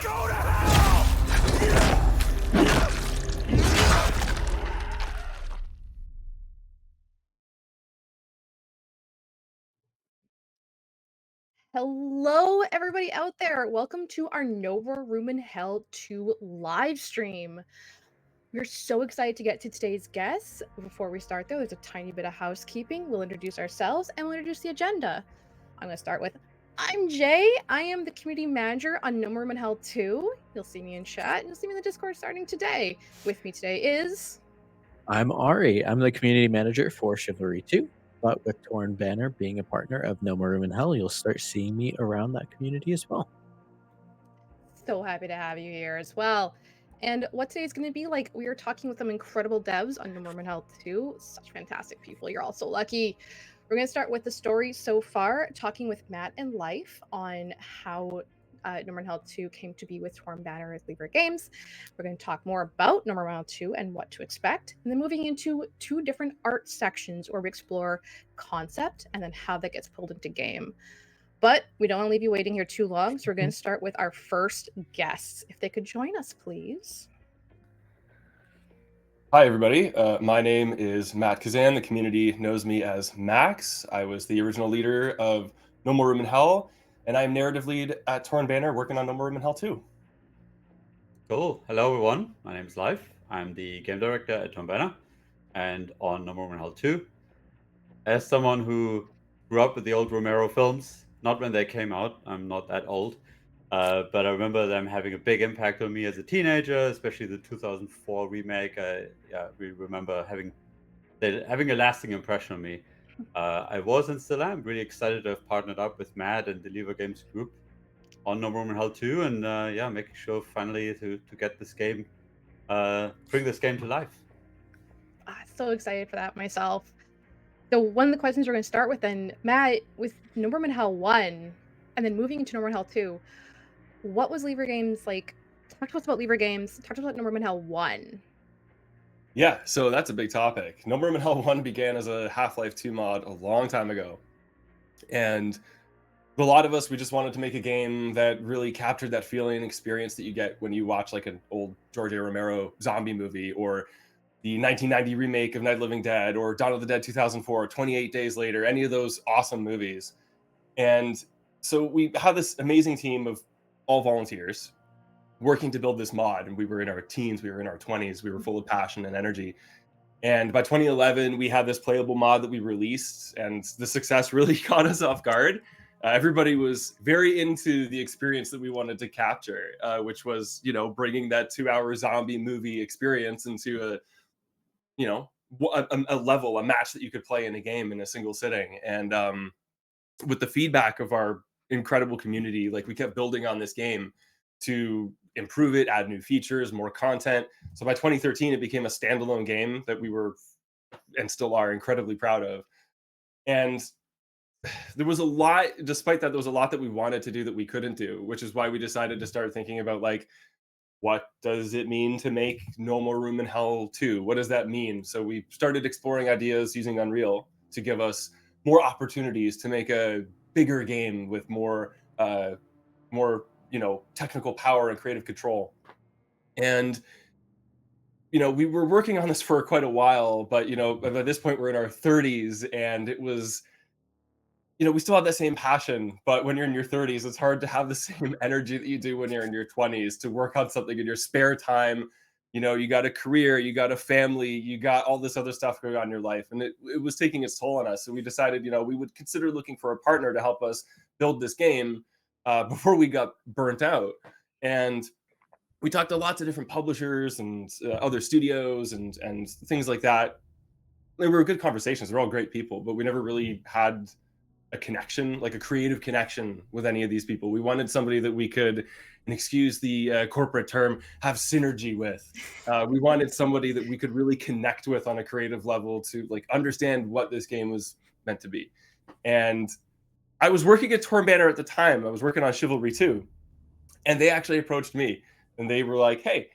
Go to hell! Hello, everybody out there. Welcome to our No More Room in Hell 2 live stream. We're so excited to get to today's guests. Before we start, though, there's a tiny bit of housekeeping. We'll introduce ourselves and we'll introduce the agenda. I'm going to start with I'm Jay. I am the community manager on No More Room in Hell 2. You'll see me in chat and you'll see me in the Discord starting today. With me today is. I'm Ari. I'm the community manager for Chivalry 2, but with Torn Banner being a partner of No More Room in Hell, you'll start seeing me around that community as well. So happy to have you here as well. And what today's going to be like, we are talking with some incredible devs on No More Health 2. Such fantastic people. You're all so lucky. We're going to start with the story so far, talking with Matt and Life on how No More Health 2 came to be with Torn Banner as Libra Games. We're going to talk more about No More Health 2 and what to expect. And then moving into two different art sections where we explore concept and then how that gets pulled into game. But we don't want to leave you waiting here too long, so we're going to start with our first guests. If they could join us, please. Hi, everybody. My name is Matt Kazan. The community knows me as Max. I was the original leader of No More Room in Hell, and I'm narrative lead at Torn Banner, working on No More Room in Hell 2. Cool. Hello, everyone. My name is Life. I'm the game director at Tom Banner and on No More Room in Hell 2. As someone who grew up with the old Romero films, not when they came out, I'm not that old, but I remember them having a big impact on me as a teenager, especially the 2004 remake. We remember having a lasting impression on me. I was and still am really excited to have partnered up with Matt and the Lever Games group on No More in Hell 2, and making sure finally to get this game, bring this game to life. So excited for that myself. So one of the questions we're going to start with then, Matt, with No More in Hell 1, and then moving into No More in Hell 2, what was Lever Games like? Talk to us about Lever Games. Talk to us about No More in Hell 1. Yeah, so that's a big topic. No More Room in Hell 1 began as a Half-Life 2 mod a long time ago. And a lot of us, we just wanted to make a game that really captured that feeling and experience that you get when you watch like an old George A. Romero zombie movie, or the 1990 remake of Night of the Living Dead, or Dawn of the Dead 2004, 28 Days Later, any of those awesome movies. And so we had this amazing team of all volunteers working to build this mod. And we were in our teens, we were in our 20s, we were full of passion and energy. And by 2011, we had this playable mod that we released, and the success really caught us off guard. Everybody was very into the experience that we wanted to capture, which was, bringing that 2-hour zombie movie experience into a level, a match that you could play in a game in a single sitting. And with the feedback of our incredible community, like, we kept building on this game to improve it, add new features, more content. So by 2013, it became a standalone game that we were and still are incredibly proud of. And there was a lot, despite that, there was a lot that we wanted to do that we couldn't do, which is why we decided to start thinking about, like, what does it mean to make No More Room in Hell 2? What does that mean? So we started exploring ideas using Unreal to give us more opportunities to make a bigger game with more technical power and creative control. And we were working on this for quite a while, but by this point we're in our 30s, and it was, we still have that same passion. But when you're in your 30s, it's hard to have the same energy that you do when you're in your 20s to work on something in your spare time. You got a career, you got a family, you got all this other stuff going on in your life, and it was taking its toll on us. So we decided, we would consider looking for a partner to help us build this game before we got burnt out. And we talked to lots of different publishers and other studios and things like that. They were good conversations. They're all great people, but we never really had a connection, like a creative connection with any of these people. We wanted somebody that we could, and excuse the corporate term, have synergy with. We wanted somebody that we could really connect with on a creative level to, like, understand what this game was meant to be. And I was working at Torn Banner at the time. I was working on Chivalry 2, and they actually approached me, and they were like, "Hey,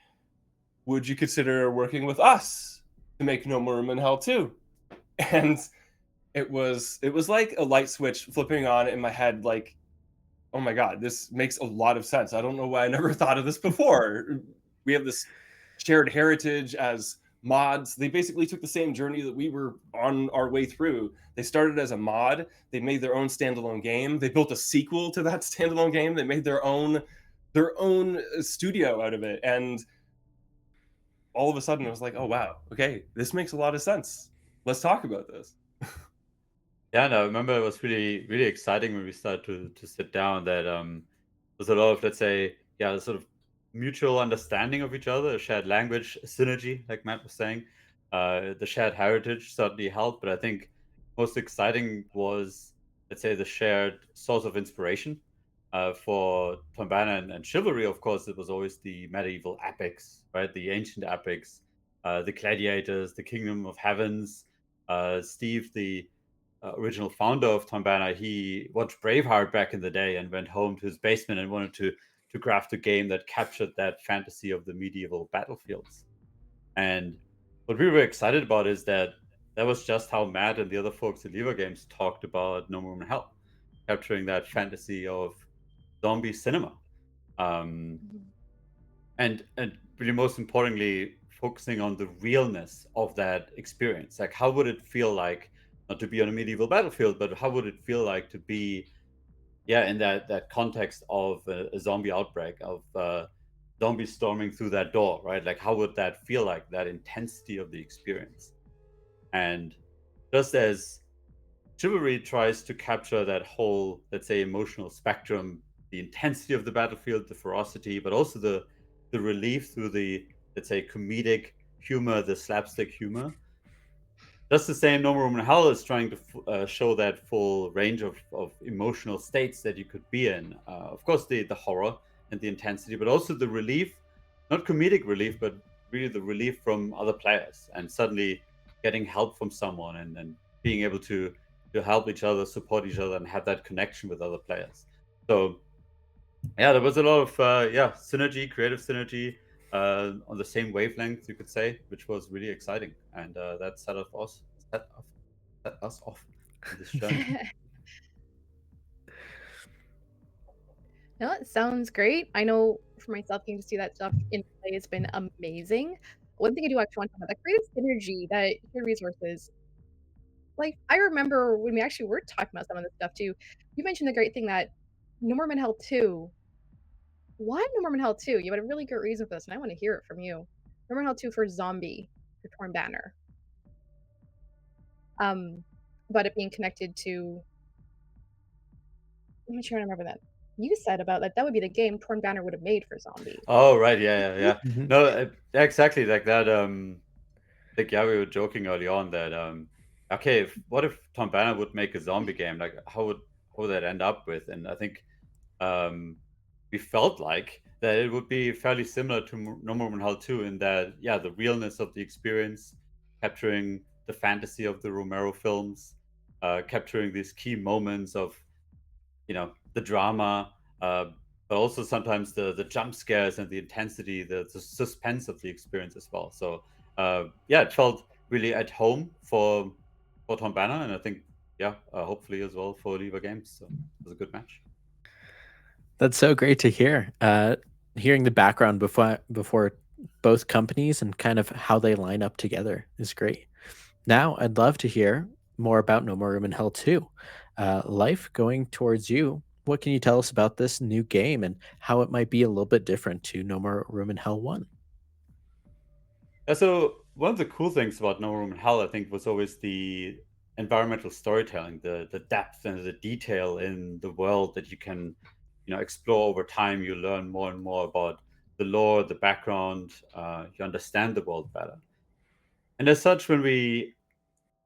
would you consider working with us to make No More Room in Hell 2?" And it was like a light switch flipping on in my head. Like, oh my God, this makes a lot of sense. I don't know why I never thought of this before. We have this shared heritage as mods. They basically took the same journey that we were on our way through. They started as a mod. They made their own standalone game. They built a sequel to that standalone game. They made their own studio out of it. And all of a sudden, it was like, oh wow, okay, this makes a lot of sense. Let's talk about this. Yeah, and I remember it was really, really exciting when we started to sit down that there's a lot of, let's say, yeah, sort of mutual understanding of each other, a shared language, synergy, like Matt was saying. The shared heritage certainly helped, but I think most exciting was, let's say, the shared source of inspiration. For Tombana and Chivalry, of course, it was always the medieval epics, right? The ancient epics, the gladiators, the Kingdom of Heavens, Steve, the original founder of Tombana, he watched Braveheart back in the day and went home to his basement and wanted to craft a game that captured that fantasy of the medieval battlefields. And what we were excited about is that that was just how Matt and the other folks at Lever Games talked about No More Room in Hell, capturing that fantasy of zombie cinema. Um, Mhm. and really most importantly, focusing on the realness of that experience. Like, how would it feel like not to be on a medieval battlefield, but how would it feel like to be, yeah, in that context of a zombie outbreak, of zombies storming through that door, right? Like, how would that feel like, that intensity of the experience? And just as Chivalry tries to capture that whole, let's say, emotional spectrum, the intensity of the battlefield, the ferocity, but also the relief through the, let's say, comedic humor, the slapstick humor. Just the same, No More Room in Hell is trying to show that full range of emotional states that you could be in. Of course, the horror and the intensity, but also the relief, not comedic relief, but really the relief from other players and suddenly getting help from someone and being able to help each other, support each other, and have that connection with other players. So yeah, there was a lot of synergy, creative synergy on the same wavelength, you could say, which was really exciting, and that set us off on this journey. No, it sounds great. I know for myself, getting to see that stuff in play has been amazing. One thing I do actually want to talk about, that creative synergy, that shared resources. Like, I remember when we actually were talking about some of this stuff too, you mentioned the great thing that No More Men Hell 2. Why No More Men Hell 2? You had a really good reason for this, and I want to hear it from you. No More Men Hell 2 for Zombie, for Torn Banner. About it being connected to, I'm not sure I remember that. You said about that would be the game Torn Banner would have made for Zombie. Oh right, yeah. Mhm. No, exactly like that. Like yeah, we were joking early on that okay, what if Tom Banner would make a zombie game? Like how would that end up with? And I think um, we felt like that it would be fairly similar to No More Than Hell 2 in that, yeah, the realness of the experience, capturing the fantasy of the Romero films, capturing these key moments of, the drama, but also sometimes the jump scares and the intensity, the suspense of the experience as well. So yeah, it felt really at home for Tom Banner, and I think hopefully as well for Lever Games. So it was a good match. That's so great to hear. Hearing the background before both companies and kind of how they line up together is great. Now, I'd love to hear more about No More Room in Hell 2. Life, going towards you, what can you tell us about this new game and how it might be a little bit different to No More Room in Hell 1? Yeah, so one of the cool things about No Room in Hell, I think, was always the environmental storytelling, the depth and the detail in the world that you can, explore over time. You learn more and more about the lore, the background. You understand the world better. And as such, when we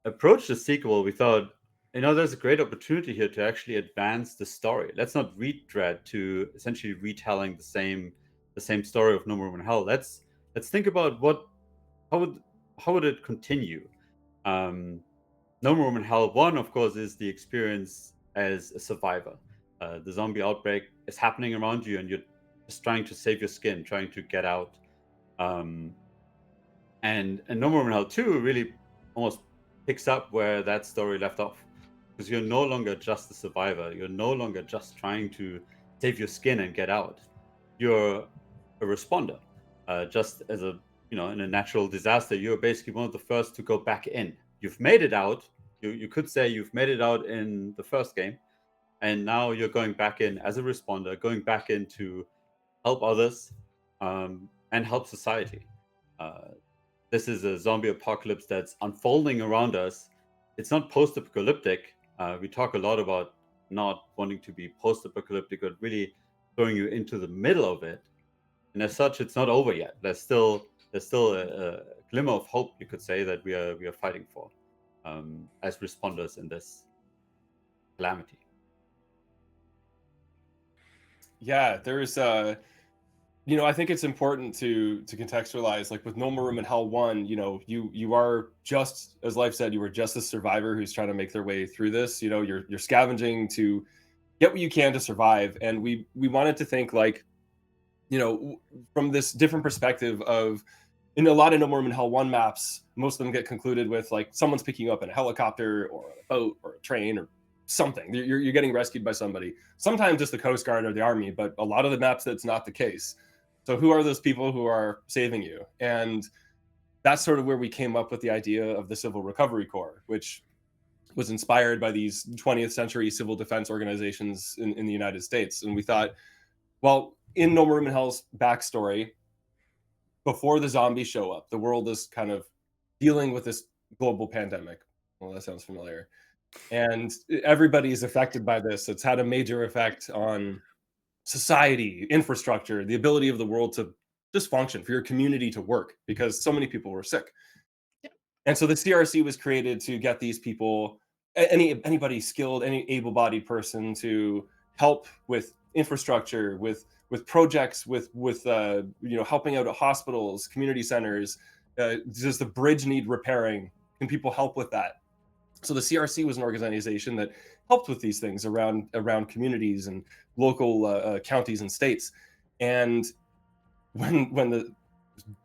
approached the sequel, we thought, there's a great opportunity here to actually advance the story. Let's not retread to essentially retelling the same story of No More Room in Hell. Let's think about how would how would it continue? Um, No More Room in Hell 1, of course, is the experience as a survivor. The zombie outbreak is happening around you, and you're just trying to save your skin, trying to get out. Um, and No More Room in Hell 2 really almost picks up where that story left off. because you're no longer just a survivor. You're no longer just trying to save your skin and get out. You're a responder. Just as a, in a natural disaster, you're basically one of the first to go back in. You've made it out. You could say you've made it out in the first game, and now you're going back in as a responder, going back in to help others and help society. This is a zombie apocalypse that's unfolding around us. It's not post-apocalyptic. We talk a lot about not wanting to be post-apocalyptic, but really throwing you into the middle of it. And as such, it's not over yet. There's still a glimmer of hope, you could say, that we are fighting for as responders in this calamity. Yeah, there's I think it's important to contextualize, like with No More Room in Hell 1, you are just, as Life said, you were just a survivor who's trying to make their way through this. You're scavenging to get what you can to survive. And we wanted to think like, from this different perspective of, in a lot of No More Room in Hell 1 maps, most of them get concluded with like someone's picking you up in a helicopter or a boat or a train or something. You're getting rescued by somebody. Sometimes just the Coast Guard or the Army, but a lot of the maps that's not the case. So who are those people who are saving you? And that's sort of where we came up with the idea of the Civil Recovery Corps, which was inspired by these 20th century civil defense organizations in the United States. And we thought, well, in No More Room in Hell's backstory, before the zombies show up, the world is kind of dealing with this global pandemic. Well, that sounds familiar. And everybody's affected by this. It's had a major effect on society, infrastructure, the ability of the world to just function, for your community to work, because so many people were sick. Yeah. And so the CRC was created to get these people, anybody skilled, any able-bodied person, to help with infrastructure, with projects, with helping out at hospitals, community centers. Does the bridge need repairing? Can people help with that? So the CRC was an organization that helped with these things around communities and local counties and states. And when the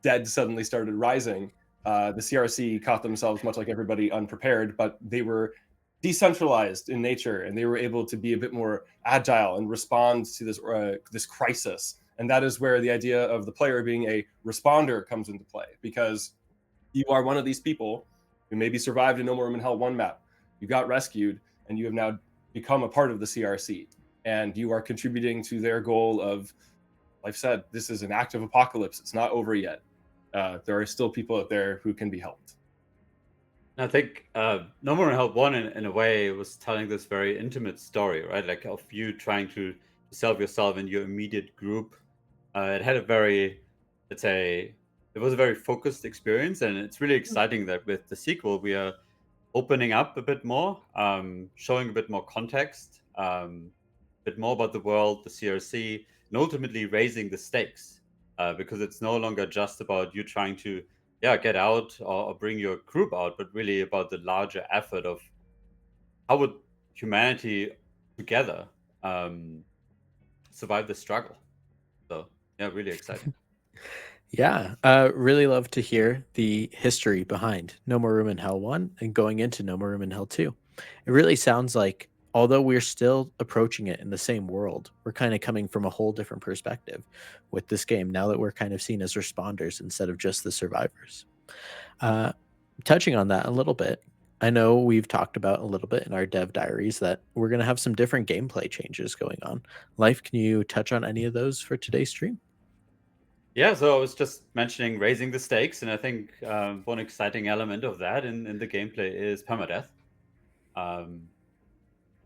dead suddenly started rising, the CRC caught themselves, much like everybody, unprepared, but they were decentralized in nature, and they were able to be a bit more agile and respond to this crisis. And that is where the idea of the player being a responder comes into play, because you are one of these people who maybe survived a No More Room in Hell 1 map. You got rescued, and you have now become a part of the CRC, and you are contributing to their goal of, like I said, this is an active apocalypse. It's not over yet. There are still people out there who can be helped. I think No More Room in Hell 1, in a way, was telling this very intimate story, right? Like of you trying to save yourself in your immediate group. It had a very, let's say, it was a very focused experience, and it's really exciting that with the sequel we are opening up a bit more, showing a bit more context, a bit more about the world, the CRC, and ultimately raising the stakes, because it's no longer just about you trying to get out or bring your group out, but really about the larger effort of how would humanity together survive the struggle. So really exciting. Yeah, really love to hear the history behind No More Room in Hell 1 and going into No More Room in Hell 2. It really sounds like, although we're still approaching it in the same world, we're kind of coming from a whole different perspective with this game, now that we're kind of seen as responders instead of just the survivors. Touching on that a little bit, I know we've talked about a little bit in our dev diaries that we're going to have some different gameplay changes going on. Life, can you touch on any of those for today's stream? Yeah, so I was just mentioning raising the stakes, and I think one exciting element of that in the gameplay is permadeath.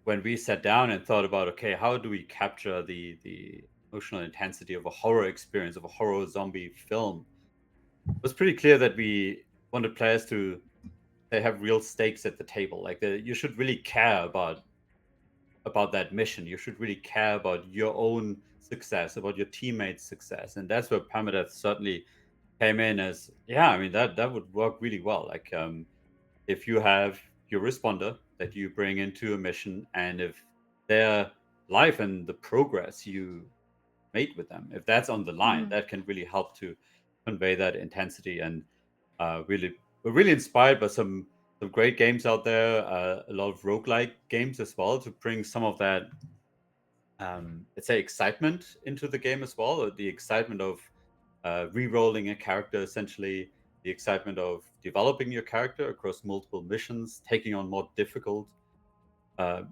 When we sat down and thought about, okay, how do we capture the emotional intensity of a horror experience, of a horror zombie film, it was pretty clear that we wanted players to have real stakes at the table. Like you should really care about that mission. You should really care about your own success, about your teammates' success, and that's where permadeath certainly came in as. I mean that would work really well. Like if you have your responder that you bring into a mission, and if their life and the progress you made with them, if that's on the line, that can really help to convey that intensity. And we're really inspired by some some great games out there, a lot of roguelike games as well, to bring some of that, let's say, excitement into the game as well, or the excitement of re-rolling a character, essentially, the excitement of developing your character across multiple missions, taking on more difficult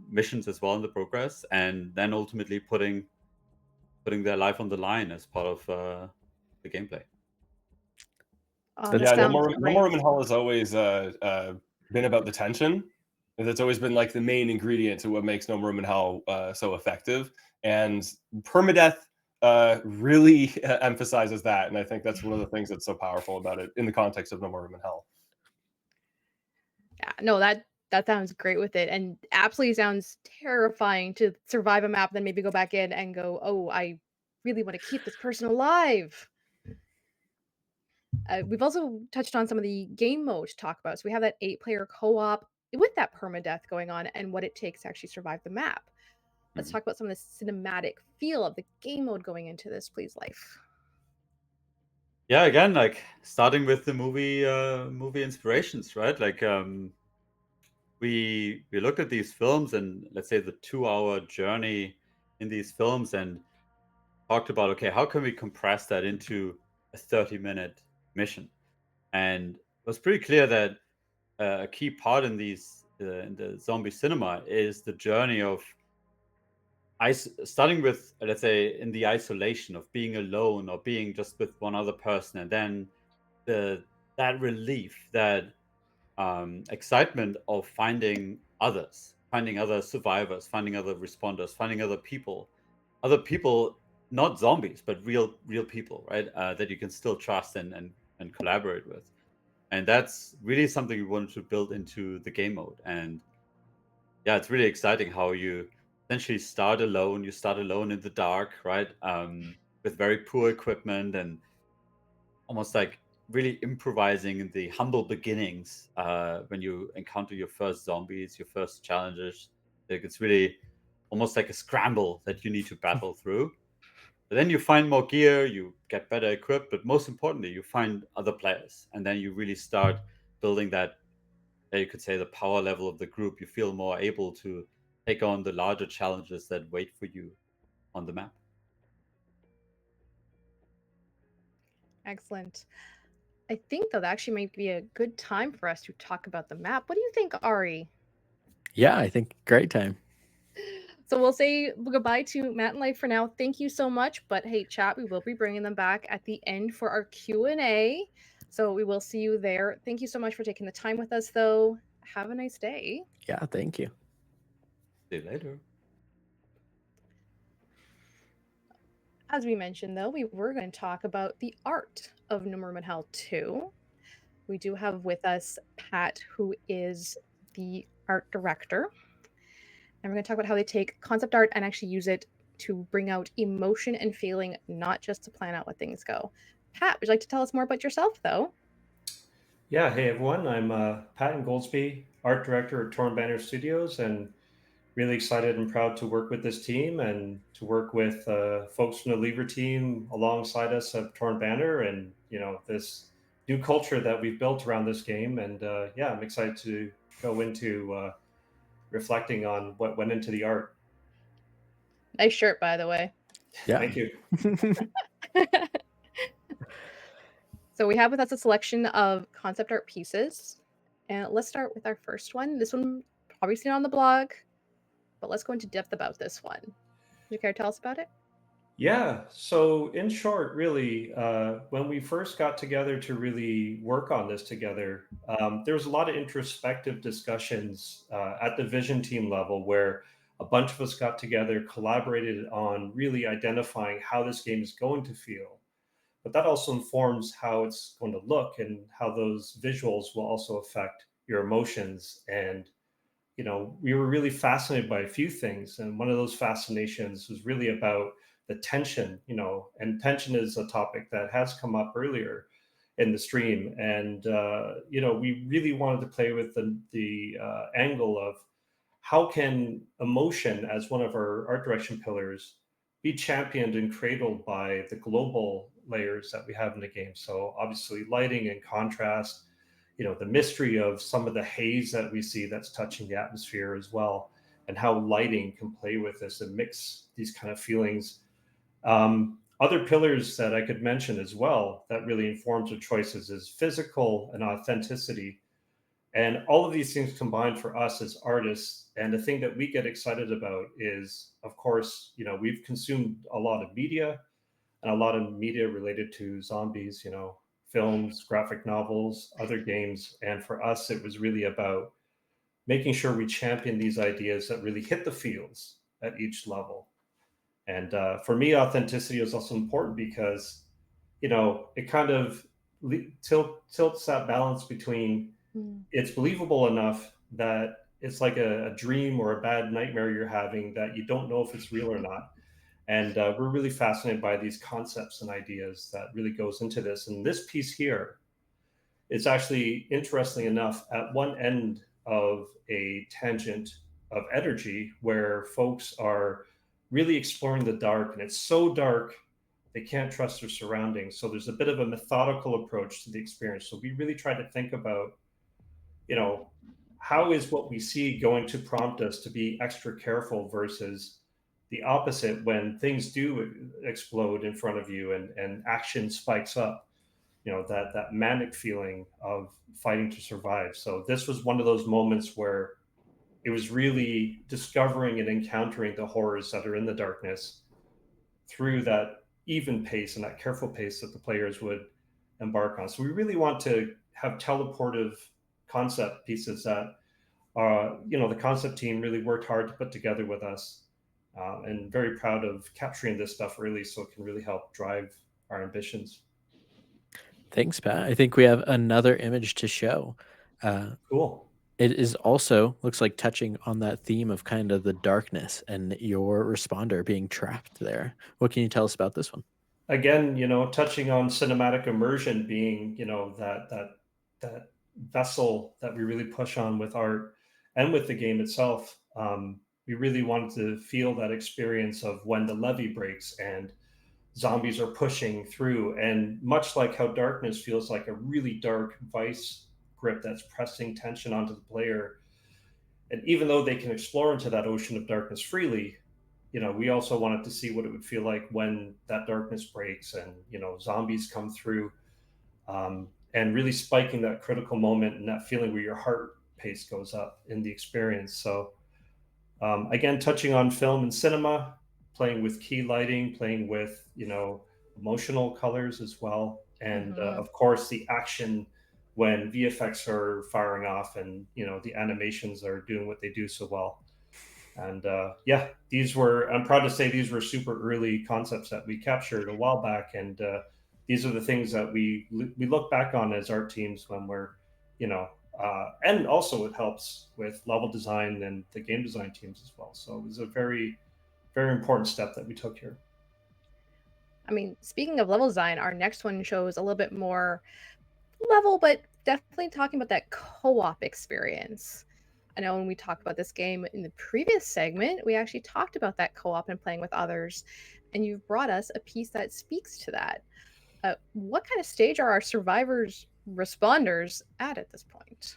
missions as well in the progress, and then ultimately putting their life on the line as part of the gameplay. Oh, That's that Yeah, great. sounds No More great. Room in Hell has always been about the tension. And that's always been like the main ingredient to what makes No More Room in Hell so effective. And permadeath really emphasizes that. And I think that's one of the things that's so powerful about it in the context of No More Room in Hell. Yeah, no, that sounds great with it, and absolutely sounds terrifying to survive a map, then maybe go back in and go, "Oh, I really want to keep this person alive." We've also touched on some of the game mode to talk about. So we have that 8-player co-op with that permadeath going on and what it takes to actually survive the map. Let's talk about some of the cinematic feel of the game mode going into this, please, Life. Yeah, again, like starting with the movie inspirations, right? Like we looked at these films and, let's say, the 2-hour journey in these films, and talked about, okay, how can we compress that into a 30-minute mission? And it was pretty clear that a key part in the zombie cinema is the journey of starting with, let's say, in the isolation of being alone or being just with one other person, and then that relief, that excitement of finding others, finding other survivors, finding other responders, finding other people, not zombies, but real people, right? That you can still trust and collaborate with. And that's really something we wanted to build into the game mode. And yeah, it's really exciting how you essentially start alone. You start alone in the dark, right? With very poor equipment, and almost like really improvising in the humble beginnings when you encounter your first zombies, your first challenges. Like, it's really almost like a scramble that you need to battle through. But then you find more gear, you get better equipped, but most importantly, you find other players, and then you really start building that, you could say, the power level of the group. You feel more able to take on the larger challenges that wait for you on the map. Excellent. I think though that actually might be a good time for us to talk about the map. What do you think, Ari? Yeah, I think great time. So we'll say goodbye to Matt and Life for now. Thank you so much. But hey, chat, we will be bringing them back at the end for our Q&A. So we will see you there. Thank you so much for taking the time with us, though. Have a nice day. Yeah, thank you. See you later. As we mentioned, though, we were going to talk about the art of No More Room in Hell 2. We do have with us Pat, who is the art director. And we're going to talk about how they take concept art and actually use it to bring out emotion and feeling, not just to plan out what things go. Pat, would you like to tell us more about yourself, though? Yeah, hey everyone, I'm Pat Goldsby, art director at Torn Banner Studios, and really excited and proud to work with this team and to work with folks from the Lever team alongside us at Torn Banner, and this new culture that we've built around this game. And yeah, I'm excited to go into reflecting on what went into the art. Nice shirt, by the way. Yeah. Thank you. So we have with us a selection of concept art pieces. And let's start with our first one. This one probably seen on the blog, but let's go into depth about this one. Would you care to tell us about it? Yeah. So, in short, really, when we first got together to really work on this together, there was a lot of introspective discussions at the vision team level where a bunch of us got together, collaborated on really identifying how this game is going to feel. But that also informs how it's going to look and how those visuals will also affect your emotions. And we were really fascinated by a few things. And one of those fascinations was really about the tension, and tension is a topic that has come up earlier in the stream. And, we really wanted to play with the angle of how can emotion as one of our art direction pillars be championed and cradled by the global layers that we have in the game. So obviously lighting and contrast, the mystery of some of the haze that we see that's touching the atmosphere as well, and how lighting can play with this and mix these kind of feelings. Other pillars that I could mention as well that really informs our choices is physical and authenticity. And all of these things combined for us as artists. And the thing that we get excited about is, of course, we've consumed a lot of media and a lot of media related to zombies, films, graphic novels, other games. And for us, it was really about making sure we champion these ideas that really hit the feels at each level. And for me, authenticity is also important because, it kind of tilts that balance between it's believable enough that it's like a dream or a bad nightmare you're having that you don't know if it's real or not. And we're really fascinated by these concepts and ideas that really goes into this. And this piece here is actually, interesting enough, at one end of a tangent of energy where folks are really exploring the dark, and it's so dark they can't trust their surroundings. So there's a bit of a methodical approach to the experience. So we really try to think about, how is what we see going to prompt us to be extra careful versus the opposite when things do explode in front of you and action spikes up, that manic feeling of fighting to survive. So this was one of those moments where it was really discovering and encountering the horrors that are in the darkness through that even pace and that careful pace that the players would embark on. So we really want to have teleportive concept pieces that the concept team really worked hard to put together with us, and very proud of capturing this stuff early so it can really help drive our ambitions. Thanks, Pat. I think we have another image to show. Cool. It is also looks like touching on that theme of kind of the darkness and your responder being trapped there. What can you tell us about this one? Again, touching on cinematic immersion being, that vessel that we really push on with art and with the game itself. We really wanted to feel that experience of when the levee breaks and zombies are pushing through. And much like how darkness feels like a really dark vice grip that's pressing tension onto the player, and even though they can explore into that ocean of darkness freely, we also wanted to see what it would feel like when that darkness breaks and zombies come through, and really spiking that critical moment and that feeling where your heart pace goes up in the experience. So again, touching on film and cinema, playing with key lighting, playing with emotional colors as well, and of course the action when VFX are firing off and the animations are doing what they do so well. And I'm proud to say these were super early concepts that we captured a while back, and these are the things that we look back on as art teams when we're and also it helps with level design and the game design teams as well. So it was a very, very important step that we took here. I mean, speaking of level design, our next one shows a little bit more level, but definitely talking about that co-op experience. I know when we talked about this game in the previous segment, we actually talked about that co-op and playing with others, and you've brought us a piece that speaks to that. What kind of stage are our survivors responders at this point?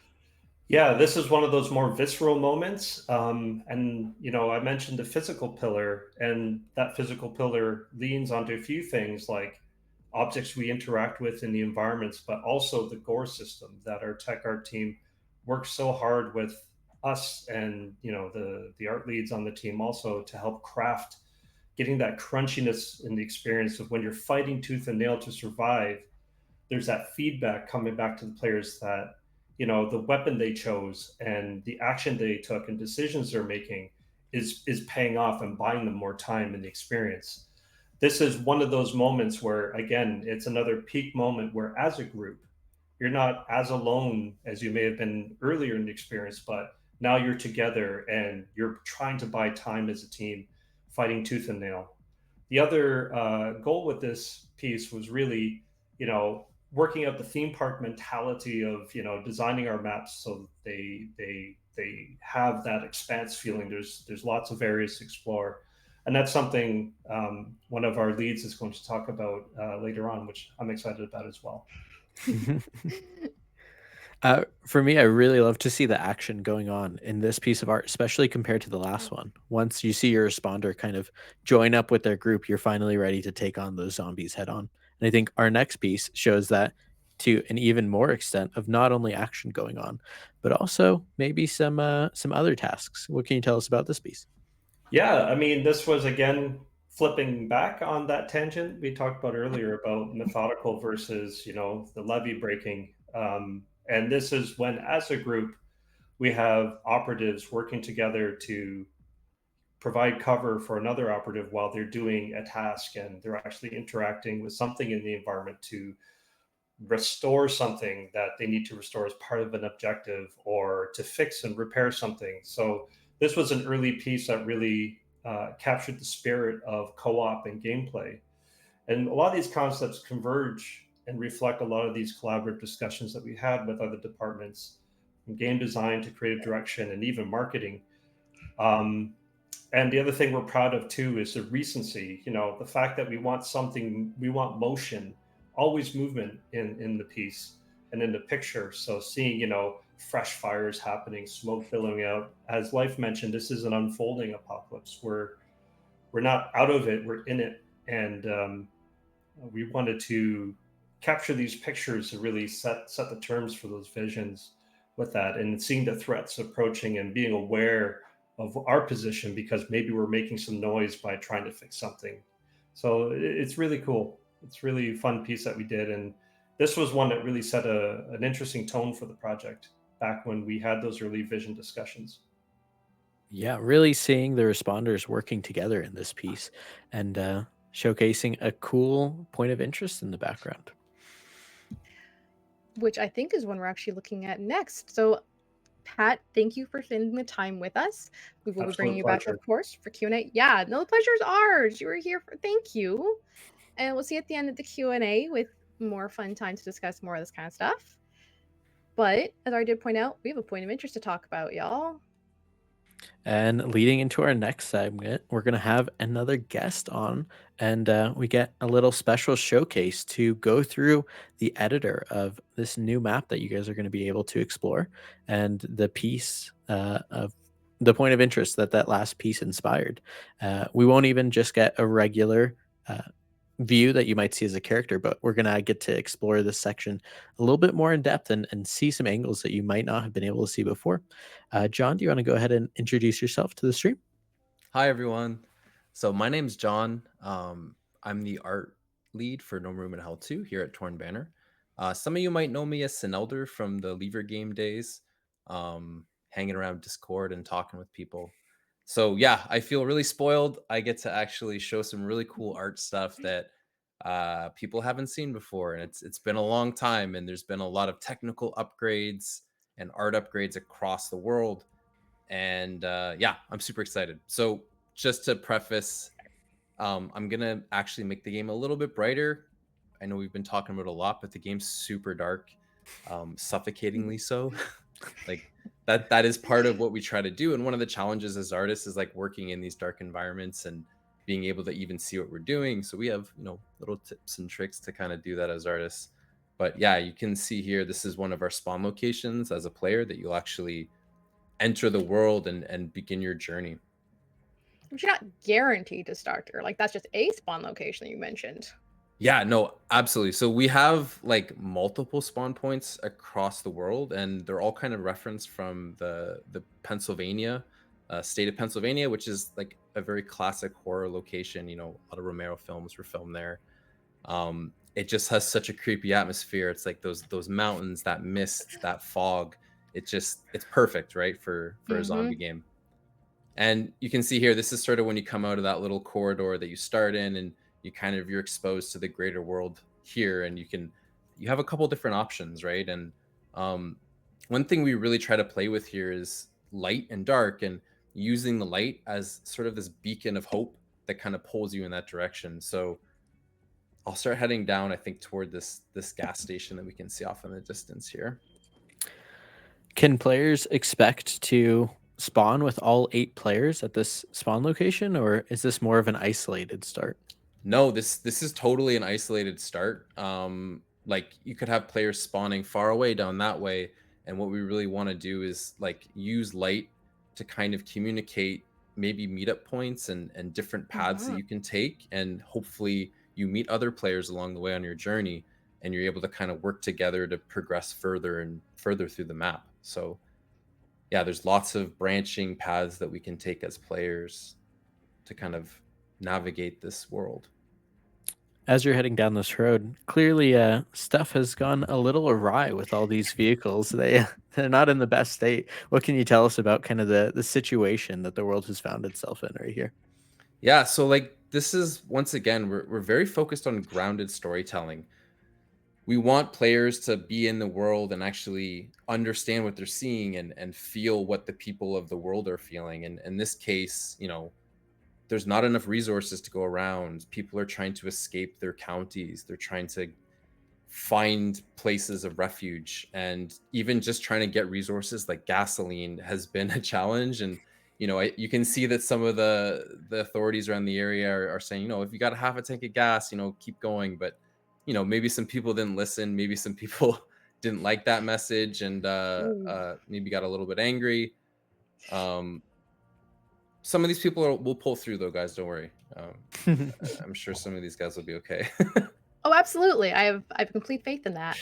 Yeah, this is one of those more visceral moments. And, I mentioned the physical pillar, and that physical pillar leans onto a few things like objects we interact with in the environments, but also the gore system that our tech art team works so hard with us and, the art leads on the team also to help craft, getting that crunchiness in the experience of when you're fighting tooth and nail to survive. There's that feedback coming back to the players that the weapon they chose and the action they took and decisions they're making is paying off and buying them more time in the experience. This is one of those moments where, again, it's another peak moment where as a group you're not as alone as you may have been earlier in the experience, but now you're together and you're trying to buy time as a team, fighting tooth and nail. The other goal with this piece was really working out the theme park mentality of designing our maps so they have that expanse feeling. There's lots of areas to explore, and that's something one of our leads is going to talk about later on, which I'm excited about as well. For me, I really love to see the action going on in this piece of art, especially compared to the last one. Once you see your responder kind of join up with their group, you're finally ready to take on those zombies head on. And I think our next piece shows that to an even more extent of not only action going on, but also maybe some other tasks. What can you tell us about this piece? Yeah, I mean, this was again flipping back on that tangent we talked about earlier about methodical versus, the levee breaking. And this is when, as a group, we have operatives working together to provide cover for another operative while they're doing a task and they're actually interacting with something in the environment to restore something that they need to restore as part of an objective or to fix and repair something. So this was an early piece that really captured the spirit of co-op and gameplay. And a lot of these concepts converge and reflect a lot of these collaborative discussions that we had with other departments, from game design to creative direction and even marketing. Um, and the other thing we're proud of too is the recency. The fact that we want something, we want motion, always movement in the piece and in the picture. So seeing, fresh fires happening, smoke billowing out. As Life mentioned, this is an unfolding apocalypse. We're not out of it, we're in it. And we wanted to capture these pictures to really set the terms for those visions with that, and seeing the threats approaching and being aware of our position because maybe we're making some noise by trying to fix something. So it's really cool. It's really a fun piece that we did, and this was one that really set an interesting tone for the project back when we had those early vision discussions. Yeah, really seeing the responders working together in this piece and showcasing a cool point of interest in the background. Which I think is one we're actually looking at next. So, Pat, thank you for spending the time with us. We will be bringing Absolute you back, pleasure. of course, for Q&A. Yeah, no, the pleasure's ours. You were here for. Thank you, and we'll see you at the end of the Q&A with more fun time to discuss more of this kind of stuff. But as I did point out, we have a point of interest to talk about, y'all. And leading into our next segment, we're going to have another guest on, and we get a little special showcase to go through the editor of this new map that you guys are going to be able to explore, and the piece of the point of interest that last piece inspired. We won't even just get a regular view that you might see as a character, but we're going to get to explore this section a little bit more in depth and see some angles that you might not have been able to see before. John, do you want to go ahead and introduce yourself to the stream? Hi, everyone. So my name's John. I'm the art lead for No Room in Hell 2 here at Torn Banner. Some of you might know me as Sinelder from the Lever game days, hanging around Discord and talking with people. So yeah, I feel really spoiled. I get to actually show some really cool art stuff that people haven't seen before, and it's been a long time, and there's been a lot of technical upgrades and art upgrades across the world. And yeah, I'm super excited. So just to preface, I'm gonna actually make the game a little bit brighter. I know we've been talking about it a lot, but the game's super dark, suffocatingly so. Like that is part of what we try to do. And one of the challenges as artists is like working in these dark environments and being able to even see what we're doing. So we have, little tips and tricks to kind of do that as artists. But yeah, you can see here, this is one of our spawn locations as a player that you'll actually enter the world and begin your journey. But you're not guaranteed to start there. Like, that's just a spawn location that you mentioned. Yeah, no, absolutely. So we have like multiple spawn points across the world, and they're all kind of referenced from the Pennsylvania state of Pennsylvania, which is like a very classic horror location. A lot of Romero films were filmed there. It just has such a creepy atmosphere. It's like those mountains, that mist, that fog. It's perfect, right, for a zombie game. And you can see here, this is sort of when you come out of that little corridor that you start in, and you're exposed to the greater world here, and you have a couple different options, right? And one thing we really try to play with here is light and dark, and using the light as sort of this beacon of hope that kind of pulls you in that direction. So I'll start heading down, I think, toward this gas station that we can see off in the distance here. Can players expect to spawn with all 8 players at this spawn location, or is this more of an isolated start? No, this is totally an isolated start. Like you could have players spawning far away down that way, And what we really want to do is like use light to kind of communicate maybe meetup points and different paths that you can take, and hopefully you meet other players along the way on your journey, and you're able to kind of work together to progress further and further through the map. So yeah, there's lots of branching paths that we can take as players to kind of navigate this world. As you're heading down this road, clearly stuff has gone a little awry with all these vehicles. They're not in the best state. What can you tell us about kind of the situation that the world has found itself in right here? Yeah, so like this is, once again, we're very focused on grounded storytelling. We want players to be in the world and actually understand what they're seeing and feel what the people of the world are feeling. And in this case, you know, there's not enough resources to go around. People are trying to escape their counties. They're trying to find places of refuge, and even just trying to get resources like gasoline has been a challenge. And you know, you can see that some of the authorities around the area are saying, you know, if you got a half a tank of gas, you know, keep going. But you know, maybe some people didn't listen, maybe some people didn't like that message, and maybe got a little bit angry. Some of these people will pull through though, guys, don't worry. I'm sure some of these guys will be okay. Oh, absolutely. I have complete faith in that.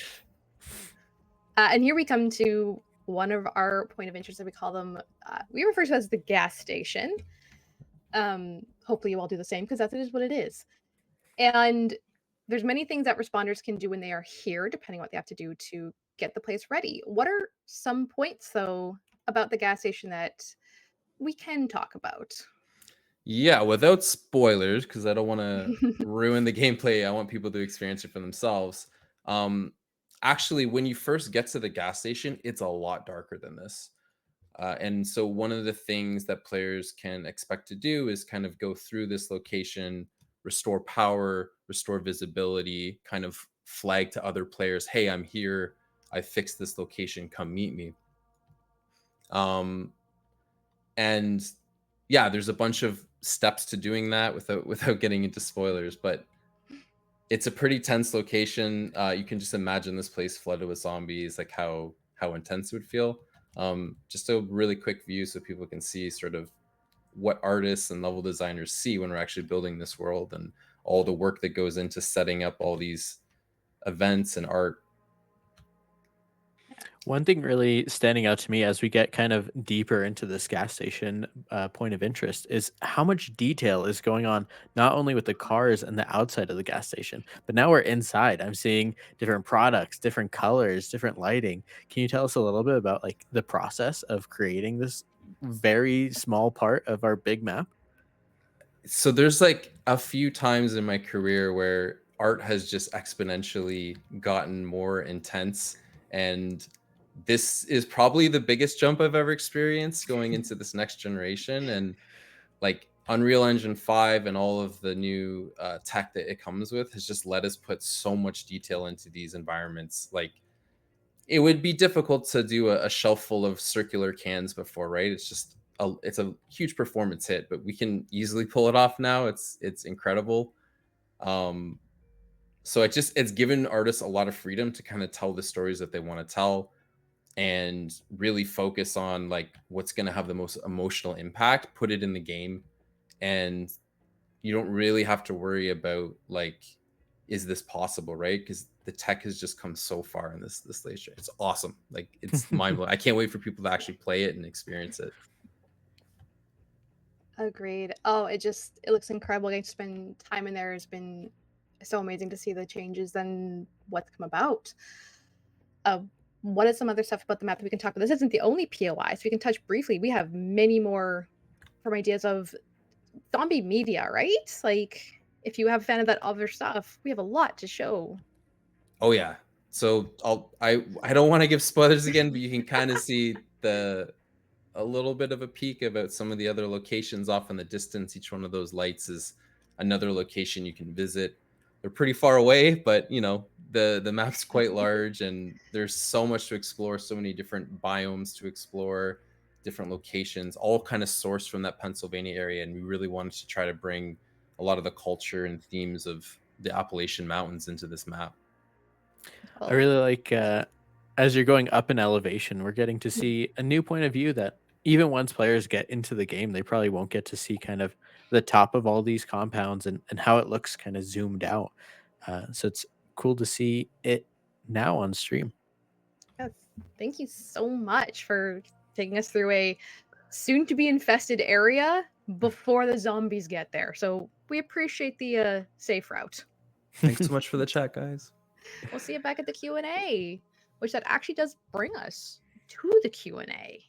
And here we come to one of our point of interest that we call them. We refer to as the gas station. Hopefully you all do the same, because that is what it is. And there's many things that responders can do when they are here, depending on what they have to do to get the place ready. What are some points, though, about the gas station that we can talk about? Yeah, without spoilers, because I don't want to ruin the gameplay. I want people to experience it for themselves. Actually, when you first get to the gas station, it's a lot darker than this. And so one of the things that players can expect to do is kind of go through this location, restore power, restore visibility, kind of flag to other players, hey, I'm here. I fixed this location. Come meet me. And yeah, there's a bunch of steps to doing that without getting into spoilers, but it's a pretty tense location. You can just imagine this place flooded with zombies, like how intense it would feel. Just a really quick view so people can see sort of what artists and level designers see when we're actually building this world, and all the work that goes into setting up all these events and art. One thing really standing out to me as we get kind of deeper into this gas station point of interest is how much detail is going on, not only with the cars and the outside of the gas station, but now we're inside. I'm seeing different products, different colors, different lighting. Can you tell us a little bit about like the process of creating this very small part of our big map? So there's like a few times in my career where art has just exponentially gotten more intense, and this is probably the biggest jump I've ever experienced going into this next generation. And like Unreal Engine 5 and all of the new tech that it comes with has just let us put so much detail into these environments. Like it would be difficult to do a shelf full of circular cans before, right? It's just it's a huge performance hit, but we can easily pull it off now. It's incredible. So it's given artists a lot of freedom to kind of tell the stories that they want to tell, and really focus on like what's going to have the most emotional impact, put it in the game. And you don't really have to worry about like, is this possible, right? Because the tech has just come so far in this laser. It's awesome. Like it's mind-blowing. I can't wait for people to actually play it and experience it. Agreed. Oh, it looks incredible. Getting to spend time in there has been so amazing to see the changes and what's come about. What is some other stuff about the map that we can talk about? This isn't the only POI, so we can touch briefly. We have many more from ideas of zombie media, right? Like, if you have a fan of that other stuff, we have a lot to show. Oh yeah. So I don't want to give spoilers again, but you can kind of see a little bit of a peek about some of the other locations off in the distance. Each one of those lights is another location you can visit. They're pretty far away, but you know, the map's quite large, and there's so much to explore, so many different biomes to explore, different locations, all kind of sourced from that Pennsylvania area. And we really wanted to try to bring a lot of the culture and themes of the Appalachian Mountains into this map. I really like as you're going up in elevation, we're getting to see a new point of view that even once players get into the game, they probably won't get to see kind of the top of all these compounds and how it looks kind of zoomed out. So it's cool to see it now on stream. Yes. Thank you so much for taking us through a soon to be infested area before the zombies get there. So we appreciate the safe route. Thanks so much for the chat, guys. We'll see you back at the Q&A, which that actually does bring us to the Q&A.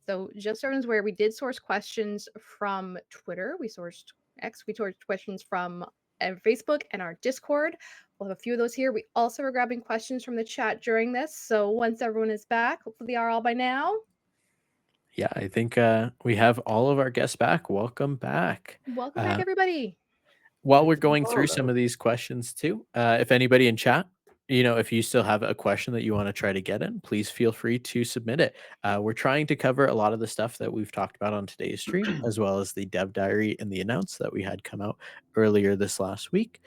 So just so everyone's aware, we did source questions from Twitter. We sourced X. We sourced questions from Facebook and our Discord. We'll have a few of those here. We also are grabbing questions from the chat during this. So once everyone is back, hopefully they are all by now. Yeah, I think we have all of our guests back. Welcome back. Welcome back, everybody. While we're going through some of these questions too, if anybody in chat, if you still have a question that you want to try to get in, please feel free to submit it. We're trying to cover a lot of the stuff that we've talked about on today's stream, as well as the dev diary and the announce that we had come out earlier this last week.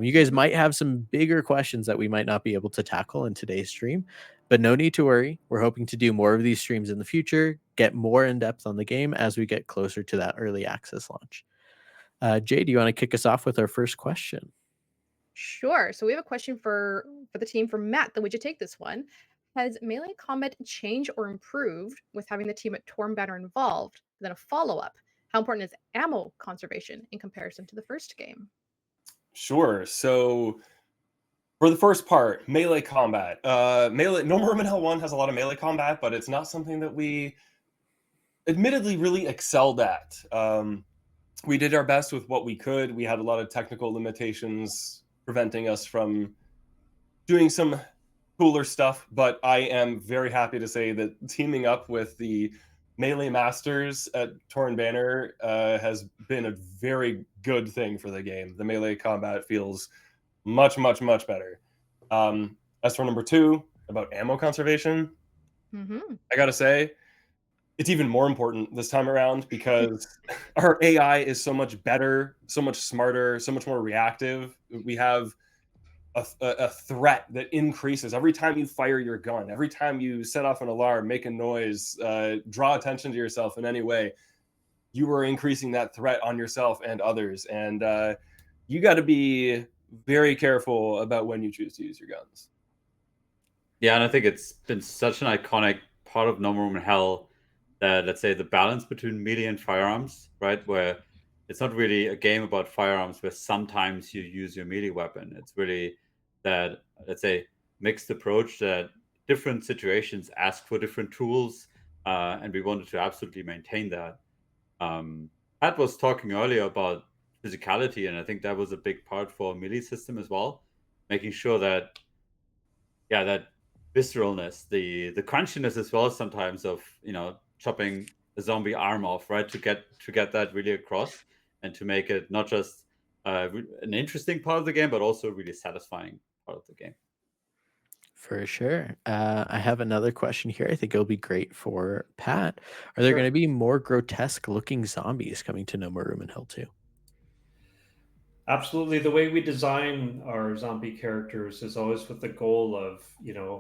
You guys might have some bigger questions that we might not be able to tackle in today's stream, but no need to worry. We're hoping to do more of these streams in the future, get more in depth on the game as we get closer to that early access launch. Jay, do you want to kick us off with our first question? Sure. So we have a question for the team from Matt. Then would you take this one? Has melee combat changed or improved with having the team at Torn Banner involved? Then a follow-up. How important is ammo conservation in comparison to the first game? Sure. So for the first part, melee combat. No More Room in Hell 1 has a lot of melee combat, but it's not something that we admittedly really excelled at. We did our best with what we could. We had a lot of technical limitations preventing us from doing some cooler stuff, but I am very happy to say that teaming up with the melee masters at Torn Banner has been a very good thing for the game. The melee combat feels much, much, much better. As for number 2, about ammo conservation, I gotta say, it's even more important this time around because our AI is so much better, so much smarter, so much more reactive. We have a threat that increases every time you fire your gun, every time you set off an alarm, make a noise, draw attention to yourself in any way. You are increasing that threat on yourself and others. And you got to be very careful about when you choose to use your guns. Yeah, and I think it's been such an iconic part of No More Room in Hell that, let's say, the balance between melee and firearms, right, where it's not really a game about firearms where sometimes you use your melee weapon. It's really that, let's say, mixed approach that different situations ask for different tools, and we wanted to absolutely maintain that. Pat was talking earlier about physicality, and I think that was a big part for a melee system as well, making sure that, yeah, that visceralness, the crunchiness as well sometimes of, chopping a zombie arm off, right, to get that really across and to make it not just an interesting part of the game, but also a really satisfying part of the game. For sure. I have another question here. I think it'll be great for Pat. Are there Sure. going to be more grotesque looking zombies coming to No More Room in Hell 2? Absolutely. The way we design our zombie characters is always with the goal of,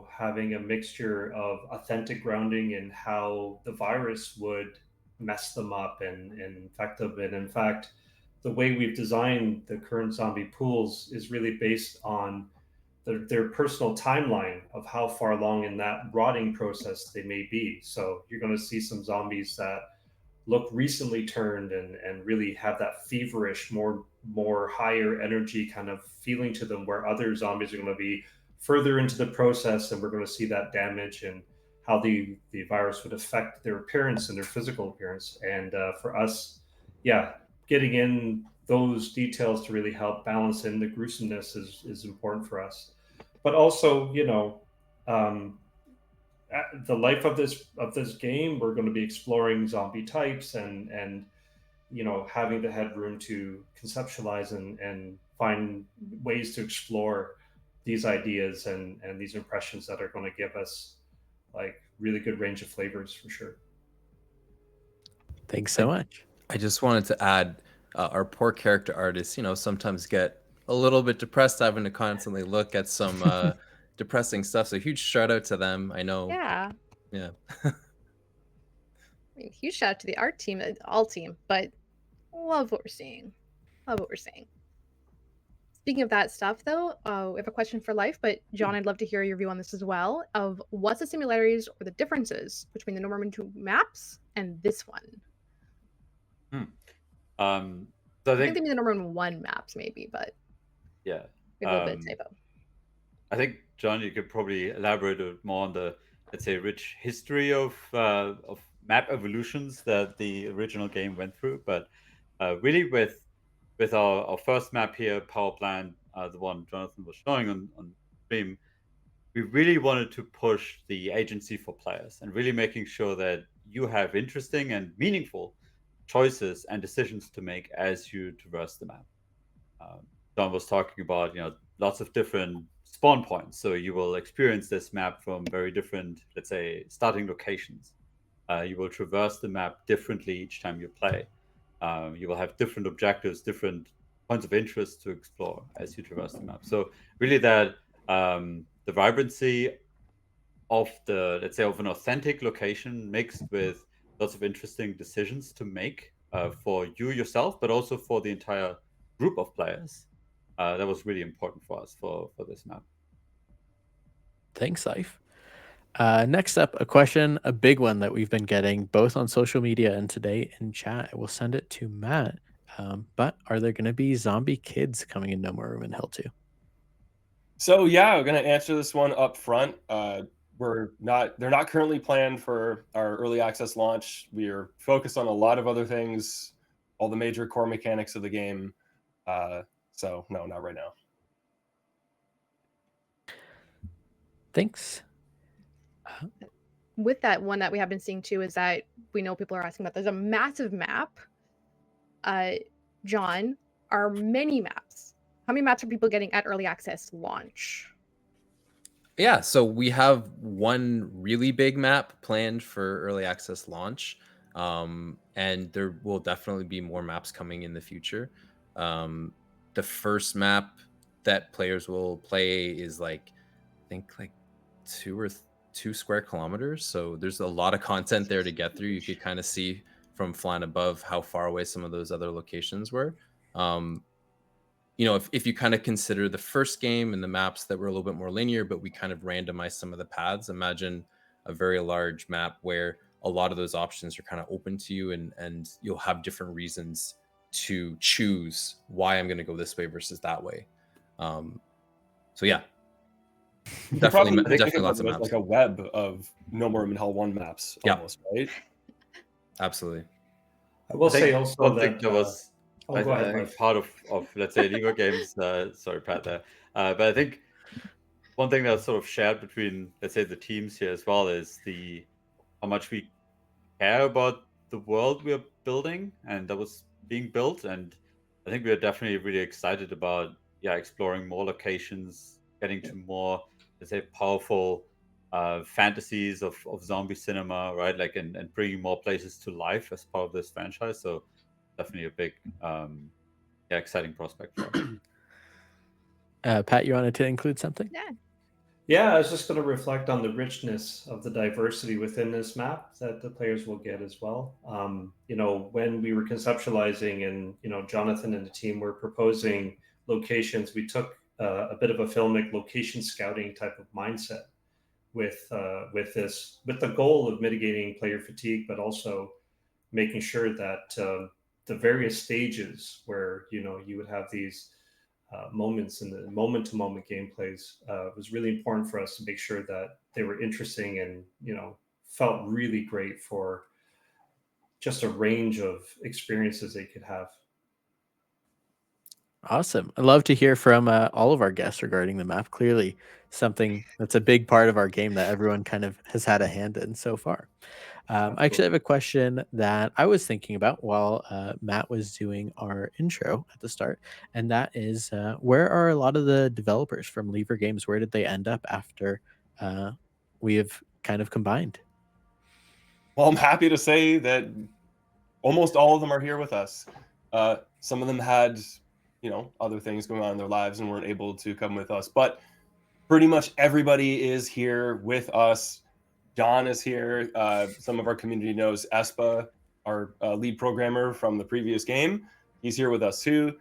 having a mixture of authentic grounding in how the virus would mess them up and infect them. And in fact, the way we've designed the current zombie pools is really based on their personal timeline of how far along in that rotting process they may be. So you're going to see some zombies that look recently turned and really have that feverish, more higher energy kind of feeling to them, where other zombies are going to be further into the process, and we're going to see that damage and how the virus would affect their appearance and their physical appearance. And for us, getting in those details to really help balance in the gruesomeness is important for us. But also, the life of this game, we're going to be exploring zombie types and having the headroom to conceptualize and find ways to explore these ideas and these impressions that are going to give us like really good range of flavors for sure. Thanks so much. I just wanted to add, our poor character artists, sometimes get a little bit depressed having to constantly look at some depressing stuff. So huge shout out to them. I know. Yeah. Yeah. I mean, huge shout out to the art team, all team, but love what we're seeing. Love what we're seeing. Speaking of that stuff, though, we have a question for Life, but John, I'd love to hear your view on this as well. Of what's the similarities or the differences between the No More 2 maps and this one? So I I think think they mean the No More 1 maps, maybe, but yeah. we have a little bit of typo. I think John, you could probably elaborate a bit more on the, let's say, rich history of map evolutions that the original game went through. But really, with our first map here, Power Plant, the one Jonathan was showing on stream, we really wanted to push the agency for players and really making sure that you have interesting and meaningful choices and decisions to make as you traverse the map. John was talking about, lots of different spawn points. So you will experience this map from very different, let's say, starting locations. You will traverse the map differently each time you play. You will have different objectives, different points of interest to explore as you traverse the map. So really that the vibrancy of the, let's say, of an authentic location mixed with lots of interesting decisions to make for you yourself, but also for the entire group of players. That was really important for us for this map. Thanks, Life. Next up, a question, a big one that we've been getting both on social media and today in chat. We'll send it to Matt. But are there going to be zombie kids coming in No More Room in Hell 2? So yeah, we're gonna answer this one up front. They're not currently planned for our early access launch. We are focused on a lot of other things, all the major core mechanics of the game. So no, not right now. Thanks. With that, one that we have been seeing too is that we know people are asking about. There's a massive map. John, are many maps? How many maps are people getting at early access launch? Yeah, so we have one really big map planned for early access launch, and there will definitely be more maps coming in the future. The first map that players will play is I think 2 square kilometers. So there's a lot of content there to get through. You could kind of see from flying above how far away some of those other locations were. If you kind of consider the first game and the maps that were a little bit more linear, but we kind of randomized some of the paths, imagine a very large map where a lot of those options are kind of open to you, and you'll have different reasons to choose why I'm going to go this way versus that way. So yeah, definitely lots of maps. Like a web of No More Room in Hell 1 maps, almost, right? Absolutely. I will say also one that thing that was go ahead, think Mike. part of let's say Lever Games. Sorry, Pat. There, but I think one thing that's sort of shared between, let's say, the teams here as well is how much we care about the world we are building and that was being built, and I think we are definitely really excited about exploring more locations, getting to more, let's say, powerful fantasies of zombie cinema, right? And bringing more places to life as part of this franchise. So definitely a big, exciting prospect for us. Pat, you wanted to include something? Yeah, I was just going to reflect on the richness of the diversity within this map that the players will get as well. When we were conceptualizing and, Jonathan and the team were proposing locations, we took a bit of a filmic location scouting type of mindset with the goal of mitigating player fatigue, but also making sure that the various stages where, you would have these moments in the moment-to-moment gameplays was really important for us to make sure that they were interesting and felt really great for just a range of experiences they could have. Awesome. I'd love to hear from all of our guests regarding the map. Clearly something that's a big part of our game that everyone kind of has had a hand in so far. I actually have a question that I was thinking about while Matt was doing our intro at the start, and that is, where are a lot of the developers from Lever Games? Where did they end up after we have kind of combined? Well, I'm happy to say that almost all of them are here with us. Some of them had, other things going on in their lives and weren't able to come with us. But pretty much everybody is here with us. John is here. Some of our community knows Espa, our lead programmer from the previous game. He's here with us too.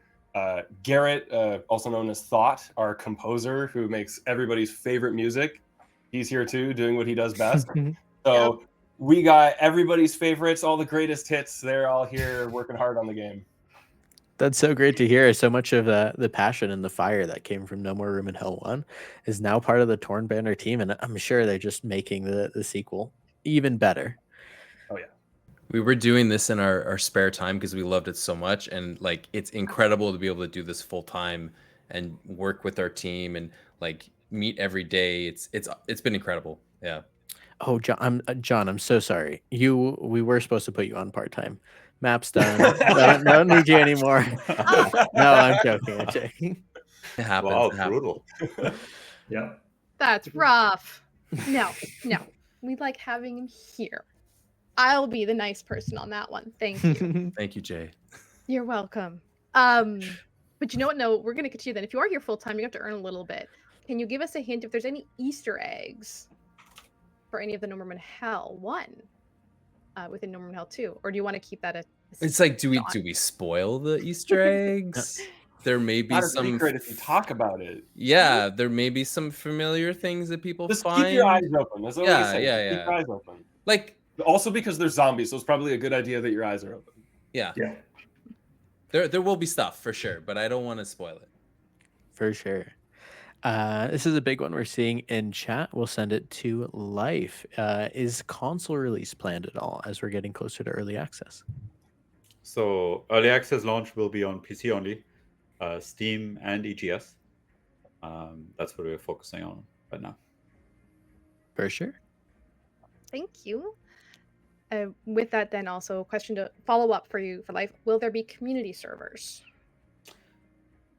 Garrett, also known as Thought, our composer who makes everybody's favorite music. He's here too, doing what he does best. So we got everybody's favorites, all the greatest hits. They're all here working hard on the game. That's so great to hear. So much of the passion and the fire that came from No More Room in Hell 1 is now part of the Torn Banner team, and I'm sure they're just making the sequel even better. Oh yeah. We were doing this in our spare time because we loved it so much, and like it's incredible to be able to do this full time and work with our team and like meet every day. It's been incredible. Yeah. Oh, John, I'm so sorry. We were supposed to put you on part-time. Map's done. Don't need you anymore. No, I'm joking. I'm joking. It happens. Wow, it happens. brutal. Yeah. That's rough. No, we like having him here. I'll be the nice person on that one. Thank you. Thank you, Jay. You're welcome. But you know what? No, we're gonna continue then. If you are here full time, you have to earn a little bit. Can you give us a hint if there's any Easter eggs for any of the No More in Hell 1 within No More in Hell 2, or do you want to keep that a? It's like, do we spoil the Easter eggs? There may be Not a some secret if you talk about it. Yeah, there may be some familiar things that people Just find. keep your eyes open. That's all we say. Yeah. Keep your eyes open. Like, also because there's zombies, so it's probably a good idea that your eyes are open. yeah. Yeah. There will be stuff for sure, but I don't want to spoil it. For sure. This is a big one we're seeing in chat. We'll send it to Life. Is console release planned at all as we're getting closer to early access? So early access launch will be on PC only, Steam and EGS. That's what we're focusing on right now. For sure. Thank you. With that, then also a question to follow up for you for Life: will there be community servers?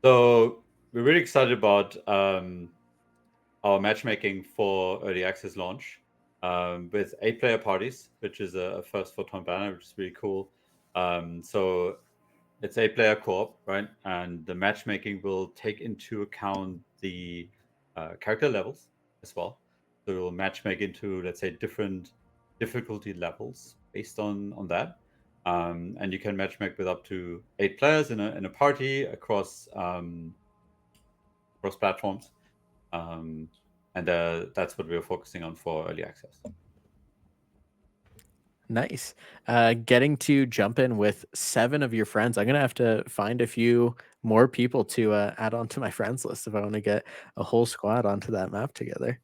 So we're really excited about our matchmaking for early access launch with 8-player parties, which is a first for Tom Banner, which is really cool. So it's 8-player co-op, right? And the matchmaking will take into account the character levels as well. So we'll matchmake into, let's say, different difficulty levels based on that. And you can matchmake with up to 8 players in a party across platforms. And that's what we're focusing on for early access. Nice. Getting to jump in with 7 of your friends. I'm gonna have to find a few more people to add onto my friends list if I want to get a whole squad onto that map together.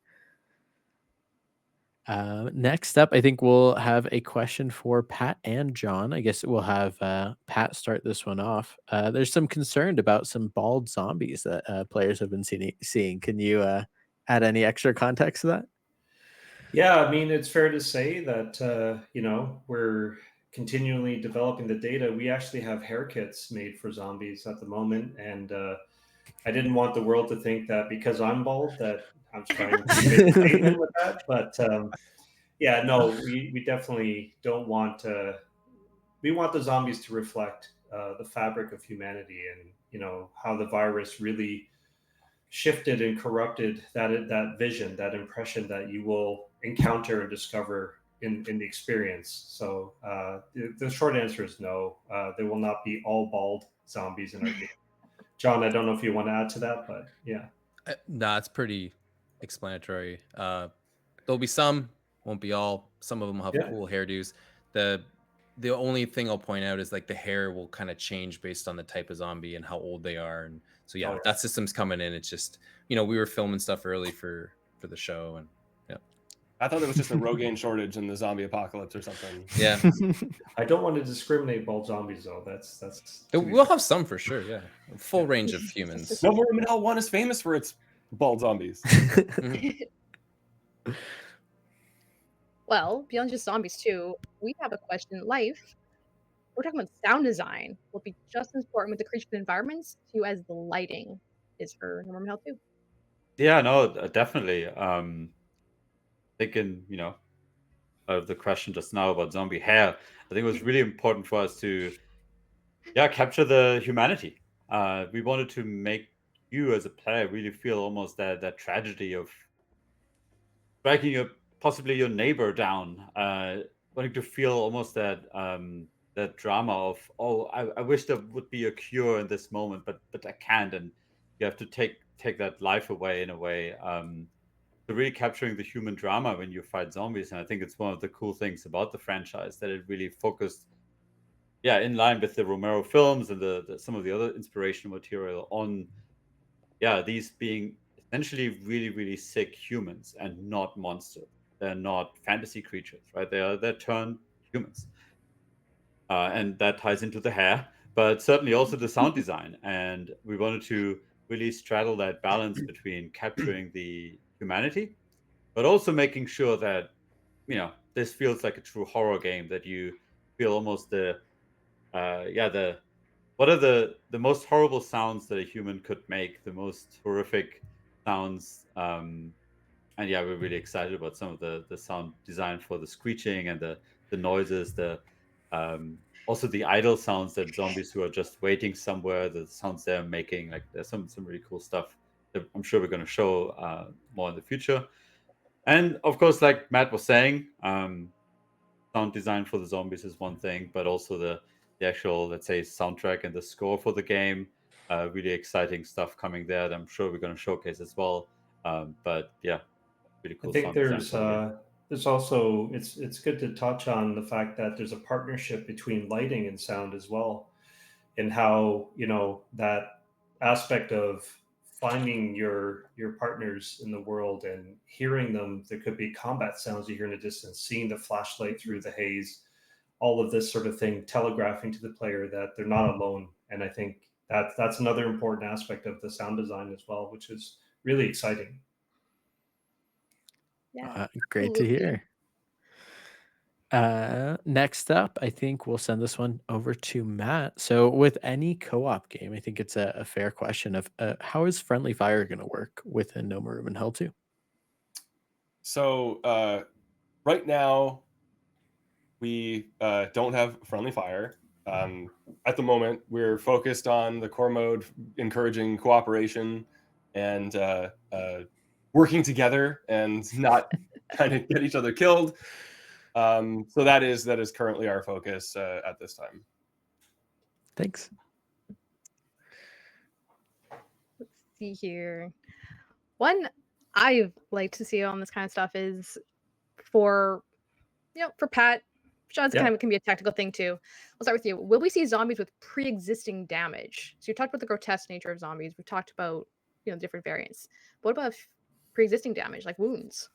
Next up, I think we'll have a question for Pat and John. I guess we'll have Pat start this one off. There's some concern about some bald zombies that players have been seeing. Can you add any extra context to that? Yeah, I mean, it's fair to say that, we're continually developing the data. We actually have hair kits made for zombies at the moment. And I didn't want the world to think that because I'm bald that I'm trying to make a statement with that. But yeah, no, we definitely don't want we want the zombies to reflect the fabric of humanity and, how the virus really shifted and corrupted that vision, that impression that you will encounter and discover in the experience. So the short answer is no. There will not be all bald zombies in our game. John, I don't know if you want to add to that, but yeah. Nah, it's pretty explanatory. There'll be some, won't be all. Some of them will have cool hairdos. The only thing I'll point out is like the hair will kind of change based on the type of zombie and how old they are. And so yeah, that system's coming in. It's just, we were filming stuff early for the show, and I thought there was just a Rogaine shortage in the zombie apocalypse or something. Yeah. I don't want to discriminate bald zombies though. That's We'll have some for sure. Yeah, a full range of humans. No More Room in Hell 1 is famous for its bald zombies. Well, beyond just zombies too, we have a question. Life. We're talking about sound design will be just as important with the creature environments to as the lighting is for No More Room in Hell 2. Yeah, no, definitely. Thinking, of the question just now about zombie hair, I think it was really important for us to, capture the humanity. We wanted to make you as a player really feel almost that tragedy of striking possibly your neighbor down, wanting to feel almost that drama of, oh, I wish there would be a cure in this moment, but I can't, and you have to take that life away in a way. So really capturing the human drama when you fight zombies, and I think it's one of the cool things about the franchise, that it really focused, in line with the Romero films and some of the other inspirational material on, these being essentially really, really sick humans and not monsters. They're not fantasy creatures, right? They're turned humans, and that ties into the hair, but certainly also the sound design. And we wanted to really straddle that balance between capturing the humanity, but also making sure that this feels like a true horror game. That you feel almost the what are the most horrible sounds that a human could make, the most horrific sounds. And we're really excited about some of the sound design for the screeching and the noises, the also the idle sounds, that zombies who are just waiting somewhere, the sounds they're making. Like, there's some really cool stuff that I'm sure we're going to show more in the future. And of course, like Matt was saying, sound design for the zombies is one thing, but also the actual, let's say, soundtrack and the score for the game. Really exciting stuff coming there that I'm sure we're going to showcase as well. But really I cool think sound design for the game. there's also, it's good to touch on the fact that there's a partnership between lighting and sound as well, and how that aspect of finding your partners in the world and hearing them. There could be combat sounds you hear in the distance, seeing the flashlight through the haze, all of this sort of thing telegraphing to the player that they're not alone. And I think that's another important aspect of the sound design as well, which is really exciting. Yeah. Great to absolutely. hear. Next up, I think we'll send this one over to Matt. So, with any co-op game, I think it's a fair question of how is friendly fire going to work within No More Room in Hell 2? So right now we don't have friendly fire. At the moment, we're focused on the core mode, encouraging cooperation and working together and not trying to get each other killed. So that is currently our focus at this time. Thanks. Let's see here. One I like to see on this kind of stuff is for for Pat. Sean's Yeah. kind of can be a tactical thing too. We'll start with you. Will we see zombies with pre-existing damage? So you talked about the grotesque nature of zombies. We've talked about different variants. What about pre-existing damage like wounds?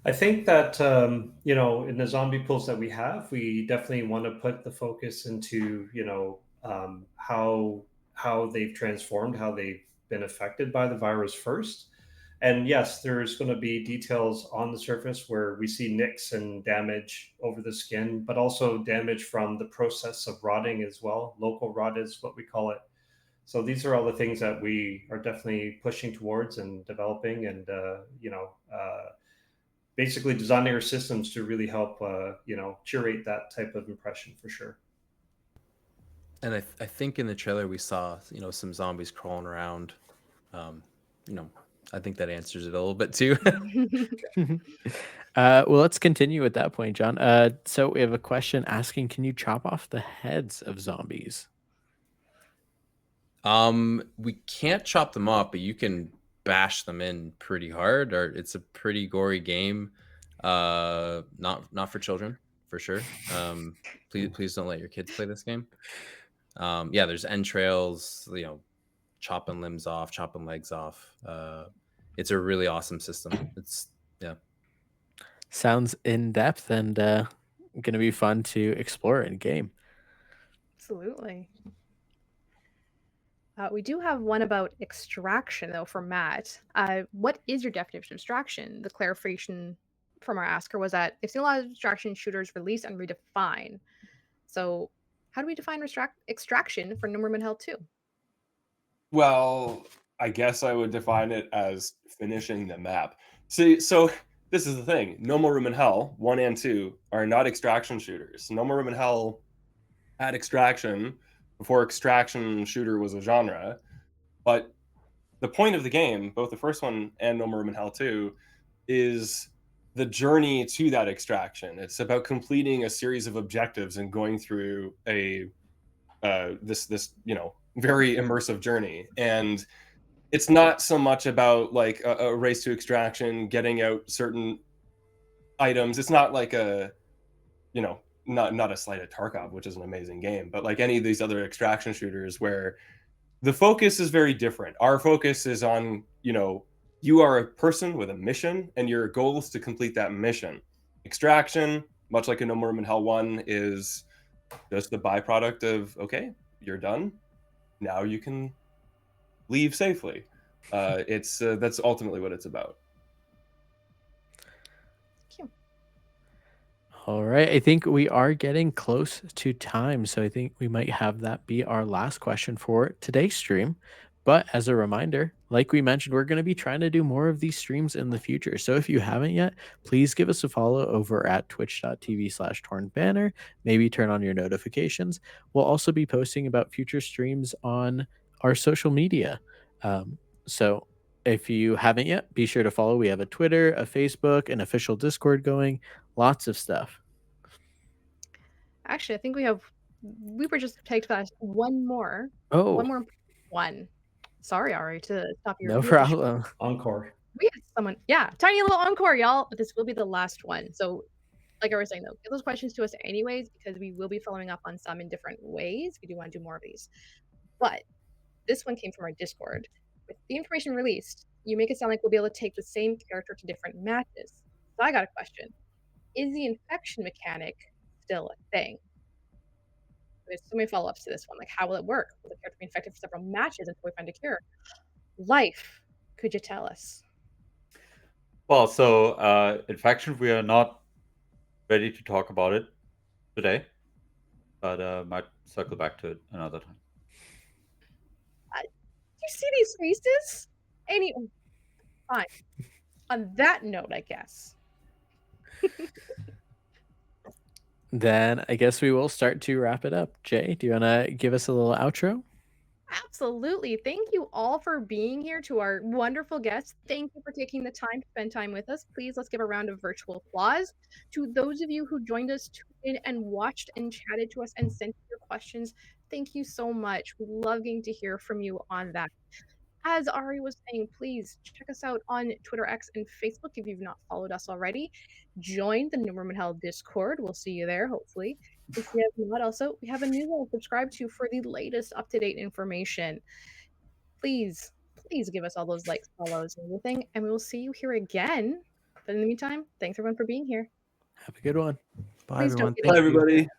I think that in the zombie pools that we have, we definitely want to put the focus into how they've transformed, how they've been affected by the virus first. And yes, there's going to be details on the surface where we see nicks and damage over the skin, but also damage from the process of rotting as well. Local rot is what we call it. So these are all the things that we are definitely pushing towards and developing, and basically designing our systems to really help curate that type of impression for sure. And I think in the trailer we saw some zombies crawling around. I think that answers it a little bit too. Well, let's continue at that point, John. So we have a question asking, can you chop off the heads of zombies? We can't chop them off, but you can bash them in pretty hard, or it's a pretty gory game. Not for children, for sure. Please don't let your kids play this game. There's entrails, chopping limbs off, chopping legs off. It's a really awesome system. Sounds in depth and going to be fun to explore in game. Absolutely. We do have one about extraction, though, from Matt. What is your definition of extraction? The clarification from our asker was that they've seen a lot of extraction shooters release and redefine. So, how do we define extraction for No More Room in Hell 2? Well, I guess I would define it as finishing the map. See, so this is the thing. No More Room in Hell 1 and 2 are not extraction shooters. No More Room in Hell had extraction before extraction shooter was a genre, but the point of the game, both the first one and No More Room in Hell 2, is the journey to that extraction. It's about completing a series of objectives and going through a this very immersive journey. And it's not so much about like a race to extraction, getting out certain items. It's not like not a slight at Tarkov, which is an amazing game, but like any of these other extraction shooters where the focus is very different. Our focus is on, you are a person with a mission and your goal is to complete that mission. Extraction, much like in No More Room in Hell 1, is just the byproduct of, okay, you're done. Now you can leave safely. That's ultimately what it's about. All right. I think we are getting close to time. So I think we might have that be our last question for today's stream. But as a reminder, like we mentioned, we're going to be trying to do more of these streams in the future. So if you haven't yet, please give us a follow over at twitch.tv/tornbanner. Maybe turn on your notifications. We'll also be posting about future streams on our social media. So if you haven't yet, be sure to follow. We have a Twitter, a Facebook, an official Discord going. Lots of stuff. Actually, I think we were just tagged fast. One more. Oh, One more. One. Sorry, Ari, to stop your. no we have to problem. Encore. We had someone. Yeah, tiny little encore, y'all. But this will be the last one. So, like I was saying, though, get those questions to us anyways, because we will be following up on some in different ways. We do want to do more of these. But this one came from our Discord. With the information released, you make it sound like we'll be able to take the same character to different matches. So I got a question. Is the infection mechanic still a thing? There's so many follow-ups to this one. Like, how will it work? Will the character be infected for several matches until we find a cure? Life, could you tell us? Well, so infection, we are not ready to talk about it today, but might circle back to it another time. You see these faces? Fine. On that note, I guess. Then I guess we will start to wrap it up. Jay, do you want to give us a little outro? Absolutely. Thank you all for being here. To our wonderful guests, thank you for taking the time to spend time with us. Please, let's give a round of virtual applause to those of you who joined us, tuned in and watched and chatted to us and sent your questions. Thank you so much. We love getting to hear from you on that. As Ari was saying, please check us out on Twitter, X, and Facebook if you've not followed us already. Join the No More Room in Hell Discord. We'll see you there, hopefully. If you have not, also, we have a newsletter to subscribe to for the latest up-to-date information. Please give us all those likes, follows, and everything, and we will see you here again. But in the meantime, thanks everyone for being here. Have a good one. Bye, Please don't everyone. get Thank Bye, you. everybody.